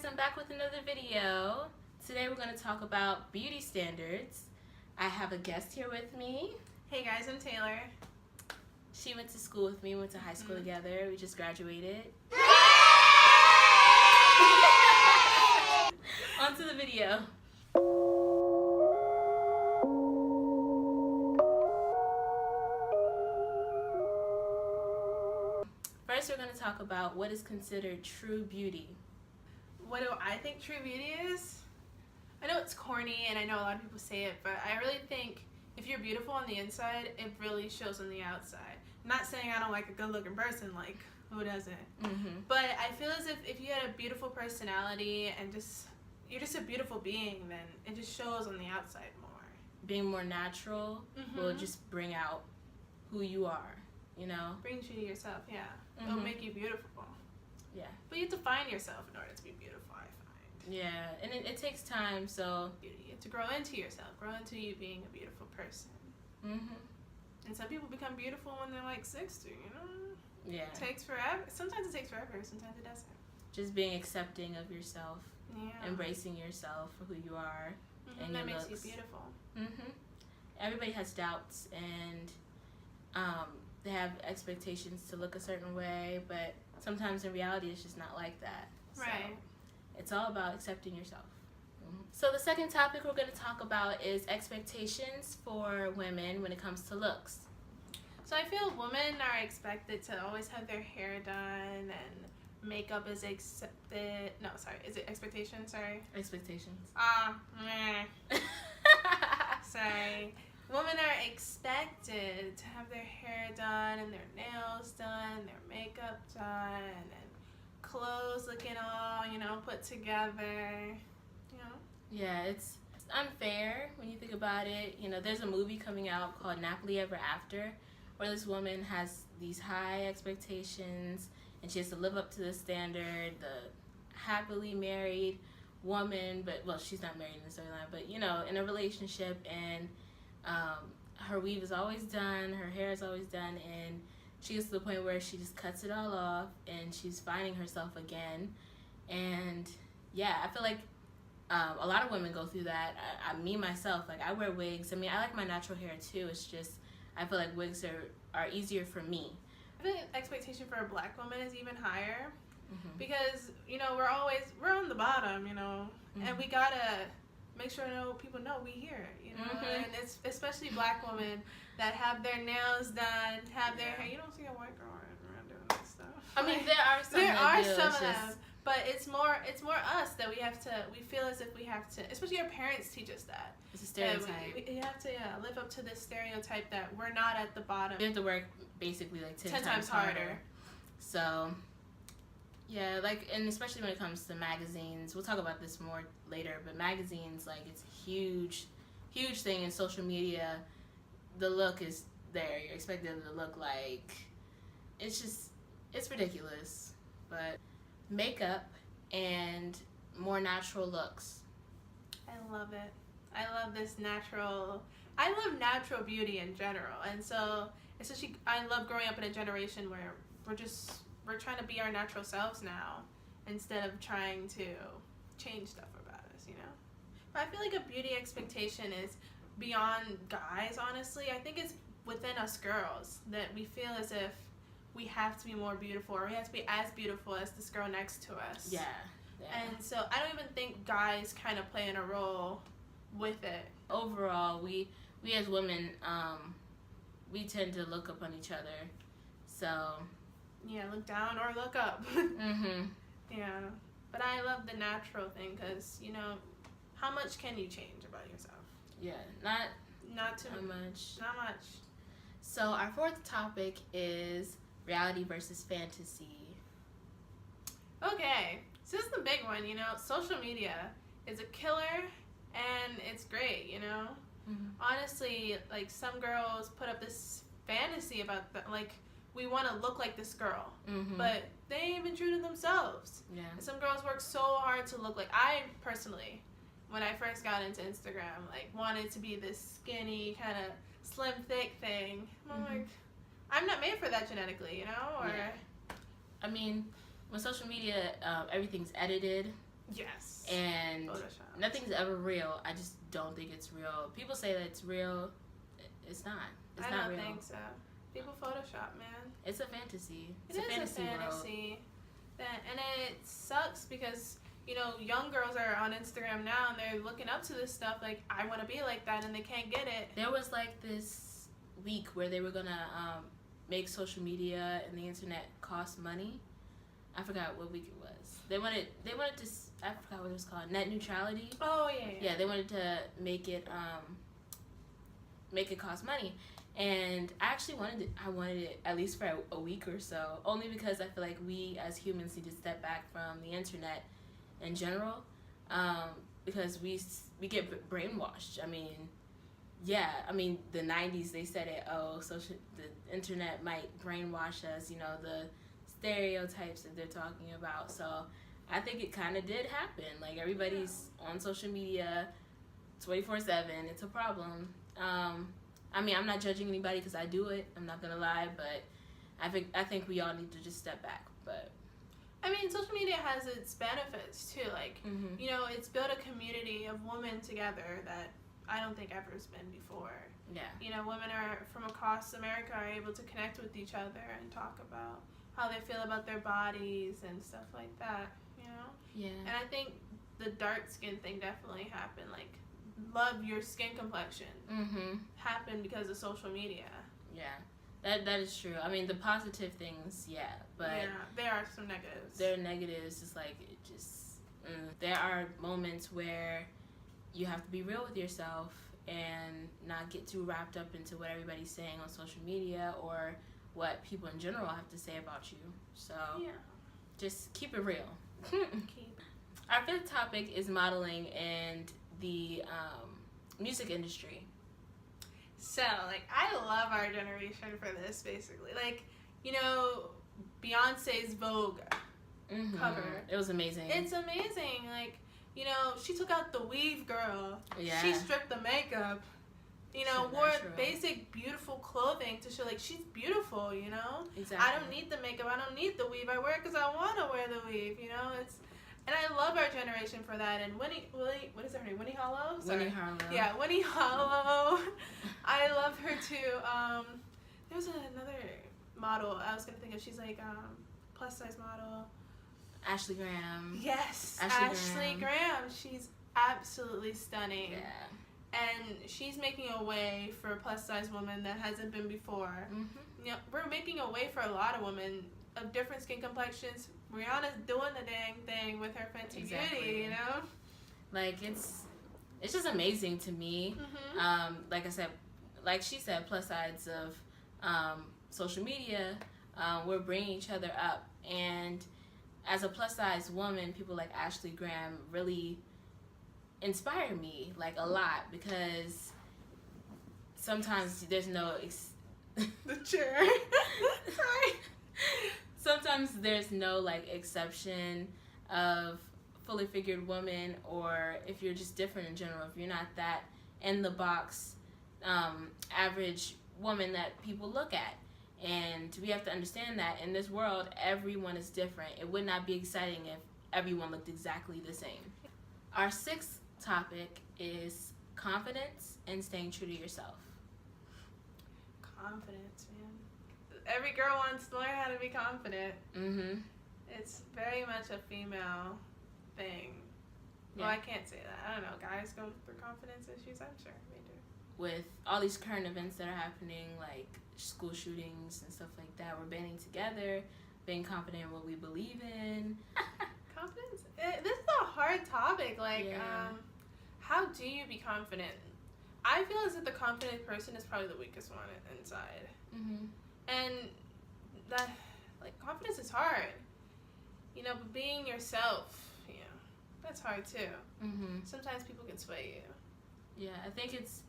I'm back with another video. Today we're going to talk about beauty standards. I have a guest here with me. Hey guys, I'm Taylor. She went to school with me, went to high school together. We just graduated. On to the video. First, we're going to talk about what is considered true beauty. What do I think true beauty is? I know it's corny and I know a lot of people say it, but I really think if you're beautiful on the inside, it really shows on the outside. I'm not saying I don't like a good looking person, like who doesn't? But I feel as if you had a beautiful personality and you're just a beautiful being, then it just shows on the outside more. Being more natural will just bring out who you are, you know? Brings you to yourself, yeah. It'll make you beautiful. Yeah. But you have to find yourself in order to be beautiful, I find. Yeah, and it takes time, so... You have to grow into yourself, grow into you being a beautiful person. And some people become beautiful when they're like 60, you know? Yeah. It takes forever. Sometimes it takes forever, sometimes it doesn't. Just being accepting of yourself. Yeah. Embracing yourself for who you are and that your makes looks. you beautiful. Everybody has doubts and they have expectations to look a certain way, but sometimes in reality it's just not like that. Right. So it's all about accepting yourself. So the second topic we're going to talk about is expectations for women when it comes to looks. So I feel women are expected to always have their hair done and makeup is accepted. No, sorry. Is it expectation? Sorry. Expectations. Sorry. Women are expected to have their hair done and their nails done, their makeup done, and clothes looking all, put together. Yeah, it's unfair when you think about it. You know, there's a movie coming out called Happily Ever After where this woman has these high expectations and she has to live up to the standard, the happily married woman, but, well, she's not married in the storyline, but, in a relationship, and her weave is always done, her hair is always done, and she gets to the point where she just cuts it all off and she's finding herself again. And, yeah, I feel like a lot of women go through that. Me, myself, like, I wear wigs. I mean, I like my natural hair, too. It's just, I feel like wigs are easier for me. I feel like the expectation for a black woman is even higher because, we're on the bottom, and we gotta make sure people know we here, and it's especially black women that have their nails done, have their hair. You don't see a white girl around doing that stuff. I mean, there are some of them. But it's more us that we feel as if we have to, especially our parents teach us that. It's a stereotype. We have to live up to this stereotype that we're not at the bottom. We have to work basically like 10 times harder. So, yeah, and especially when it comes to magazines, we'll talk about this more later, but magazines, it's a huge thing in social media. The look is there. You're expected to look like, it's ridiculous. But makeup and more natural looks. I love it. I love I love natural beauty in general, and so especially I love growing up in a generation where we're trying to be our natural selves now instead of trying to change stuff about us, But I feel like a beauty expectation is beyond guys, honestly. I think it's within us girls that we feel as if we have to be more beautiful, or we have to be as beautiful as this girl next to us. Yeah. And so I don't even think guys kind of play in a role with it. Overall, we as women, we tend to look up on each other. So. Yeah, look down or look up. Yeah. But I love the natural thing because, how much can you change about yourself? Yeah, not too much. Not much. So our fourth topic is reality versus fantasy. Okay, so this is the big one, social media is a killer and it's great, Honestly, some girls put up this fantasy about we want to look like this girl, but they ain't even true to themselves. Yeah. And some girls work so hard to look like, I personally, when I first got into Instagram, wanted to be this skinny, kind of slim, thick thing. I'm like, I'm not made for that genetically, Or I mean, when social media, everything's edited, Yes. And Photoshop. nothing's ever real. I just don't think it's real. People say that it's real. It's not. It's not real. I don't think so. People Photoshop, man. It's a fantasy. It's It a is fantasy a fantasy. And it sucks because, you know, young girls are on Instagram now and they're looking up to this stuff like, I want to be like that, and they can't get it. There was like this week where they were going to make social media and the internet cost money. I forgot what week it was. They wanted to, I forgot what it was called, net neutrality. Oh, yeah. Yeah, they wanted to make it cost money. And I wanted it at least for a week or so, only because I feel like we as humans need to step back from the internet in general, because we get brainwashed. I mean, the 90s, they said it, the internet might brainwash us, you know, the stereotypes that they're talking about. So I think it kind of did happen. Like, everybody's on social media 24/7. It's a problem. I mean, I'm not judging anybody because I do it. I'm not gonna lie, but I think we all need to just step back. But I mean, social media has its benefits too. Like, you know, it's built a community of women together that I don't think ever's been before. Yeah. You know, women are from across America are able to connect with each other and talk about how they feel about their bodies and stuff like that. You know. Yeah. And I think the dark skin thing definitely happened. Like, love your skin complexion happened because of social media. Yeah, that is true. I mean, the positive things, but there are some negatives. There are negatives. It's like there are moments where you have to be real with yourself and not get too wrapped up into what everybody's saying on social media or what people in general have to say about you. So just keep it real. Our fifth topic is modeling and the music industry. So, like, I love our generation for this, basically. Like, you know, Beyonce's Vogue cover. It was amazing. It's amazing. Like, you know, she took out the weave, girl. Yeah. She stripped the makeup. You know, wore basic, beautiful clothing to show, like, she's beautiful, you know? Exactly. I don't need the makeup. I don't need the weave. I wear it because I want to wear the weave, you know? And I love our generation for that. And what is her name? Winnie Hollow? Sorry. Winnie Harlow. Yeah, Winnie Hollow. I love her too. There was another model I was gonna think of. She's like plus size model. Ashley Graham. Yes, Ashley Graham. She's absolutely stunning. Yeah. And she's making a way for a plus size woman that hasn't been before. You know, we're making a way for a lot of women of different skin complexions. Rihanna's doing the dang thing with her Fenty Beauty, you know? Like, it's just amazing to me. Like I said, like she said, plus sides of social media, we're bringing each other up. And as a plus size woman, people like Ashley Graham really inspire me, like, a lot, because sometimes there's no... The chair. Sorry. Sometimes there's no, like, exception of fully figured woman, or if you're just different in general, if you're not that in the box average woman that people look at. And we have to understand that in this world, everyone is different. It would not be exciting if everyone looked exactly the same. Our sixth topic is confidence and staying true to yourself. Confidence, man. Every girl wants to learn how to be confident. It's very much a female thing. Well, I can't say that. I don't know. Guys go through confidence issues. I'm sure they do. With all these current events that are happening, like school shootings and stuff like that, we're banding together, being confident in what we believe in. Confidence? This is a hard topic. Like, how do you be confident? I feel as if the confident person is probably the weakest one inside. And that, like, confidence is hard. You know, but being yourself, that's hard too. Sometimes people can sway you. Yeah, I think it's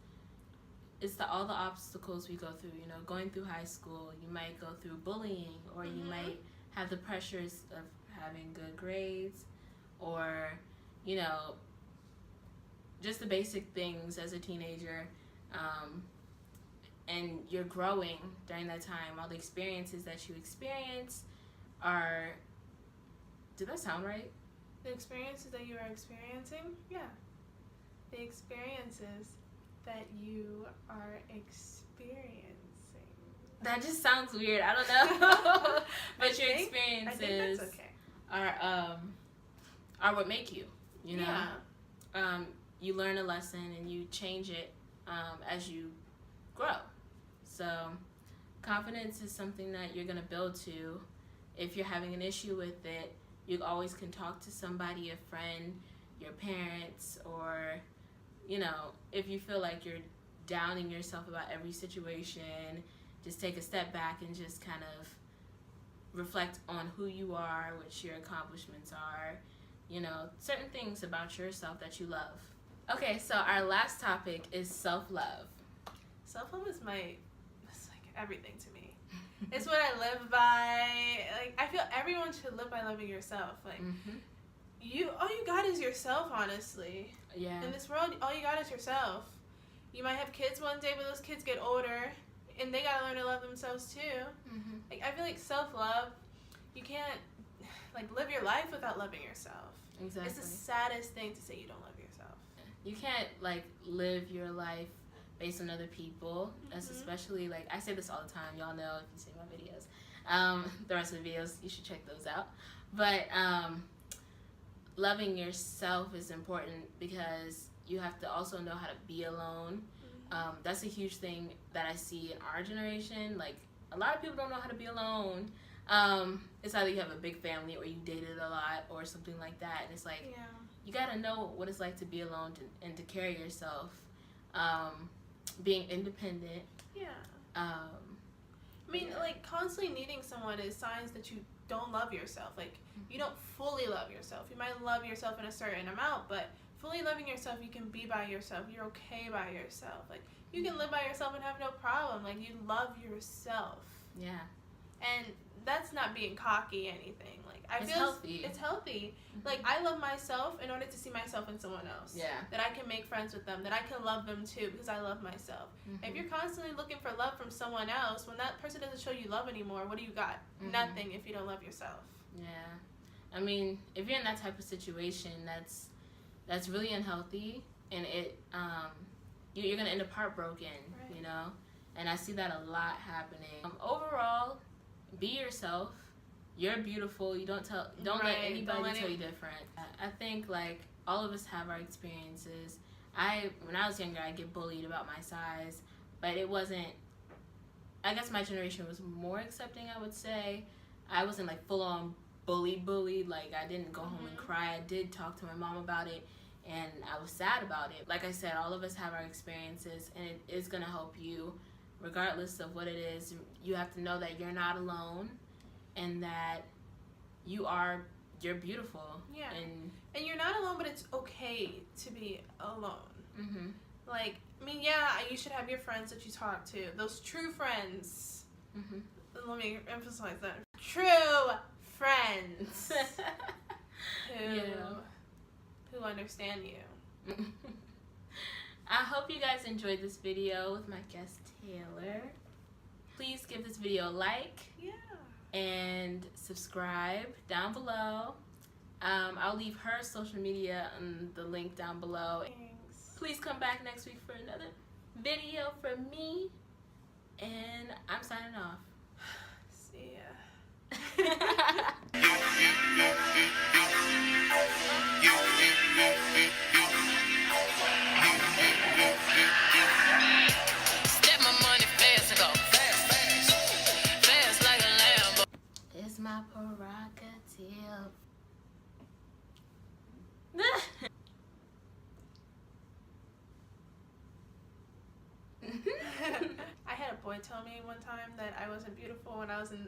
all the obstacles we go through. You know, going through high school, you might go through bullying, or you might have the pressures of having good grades, or, you know, just the basic things as a teenager. And you're growing during that time. All the experiences that you experience are... Did that sound right? The experiences that you are experiencing? Yeah. The experiences that you are experiencing. That just sounds weird. I don't know. But your experiences I think that's okay. are what make you, you know? Yeah. You learn a lesson and you change it as you grow. So confidence is something that you're going to build to. If you're having an issue with it, you always can talk to somebody, a friend, your parents, or, you know, if you feel like you're downing yourself about every situation, just take a step back and just kind of reflect on who you are, what your accomplishments are, you know, certain things about yourself that you love. Okay, so our last topic is self-love. Self-love is it's like everything to me. It's what I live by. Like, I feel everyone should live by loving yourself. Like, all you got is yourself, honestly. Yeah. In this world, all you got is yourself. You might have kids one day, but those kids get older, and they gotta learn to love themselves too. Like, I feel like self-love, you can't like live your life without loving yourself. Exactly. It's the saddest thing to say you don't love yourself. You can't like live your life based on other people. That's especially, like, I say this all the time. Y'all know if you see my videos. The rest of the videos, you should check those out. But loving yourself is important because you have to also know how to be alone. That's a huge thing that I see in our generation. Like, a lot of people don't know how to be alone. It's either you have a big family or you dated a lot or something like that. And it's like, you gotta know what it's like to be alone and to carry yourself. Being independent. Yeah. I mean, like, constantly needing someone is signs that you don't love yourself. Like, you don't fully love yourself. You might love yourself in a certain amount, but fully loving yourself, you can be by yourself. You're okay by yourself. Like, you can live by yourself and have no problem. Like, you love yourself. Yeah. And that's not being cocky anything. Like, It's healthy. It's healthy. Like, I love myself in order to see myself in someone else. Yeah. That I can make friends with them. That I can love them too because I love myself. If you're constantly looking for love from someone else, when that person doesn't show you love anymore, what do you got? Nothing if you don't love yourself. Yeah. I mean, if you're in that type of situation, that's really unhealthy, and it you're gonna end up heartbroken, you know. And I see that a lot happening. Overall, be yourself. You're beautiful. You don't let anybody tell you different. I think, like, all of us have our experiences. When I was younger, I get bullied about my size, but it wasn't. I guess my generation was more accepting, I would say. I wasn't like full on bullied. Like, I didn't go home and cry. I did talk to my mom about it, and I was sad about it. Like I said, all of us have our experiences, and it is gonna help you, regardless of what it is. You have to know that you're not alone, and that you're beautiful. Yeah. And you're not alone, but it's okay to be alone. Like, I mean, yeah, you should have your friends that you talk to. Those true friends. Let me emphasize that. True friends. who understand you. I hope you guys enjoyed this video with my guest, Taylor. Please give this video a like. Yeah. And subscribe down below. I'll leave her social media and the link down below. Thanks. Please come back next week for another video from me. And I'm signing off. See ya. Step my money fast and go fast like a Lambo. It's my prerogative. I had a boy tell me one time that I wasn't beautiful when I was in,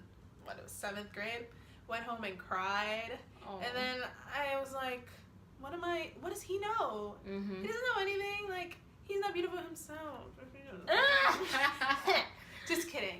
7th grade. Went home and cried. Aww. And then I was like, what does he know? He doesn't know anything. Like, he's not beautiful himself. Just kidding.